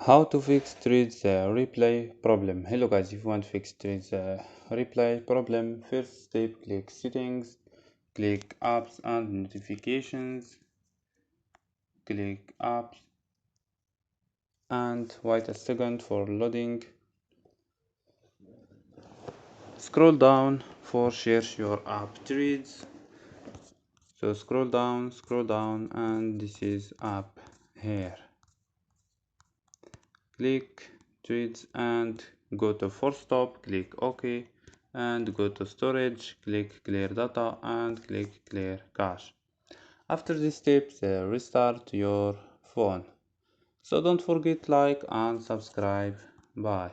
How to fix Threads replay problem. Hello guys, if you want to fix Threads replay problem, first step, click settings, click apps and notifications, click apps and wait a second for loading. Scroll down for search your app Threads. So scroll down and this is app here. Click Threads and go to force stop, click OK and go to storage, click clear data and click clear cache. After these steps, restart your phone. So don't forget like and subscribe. Bye.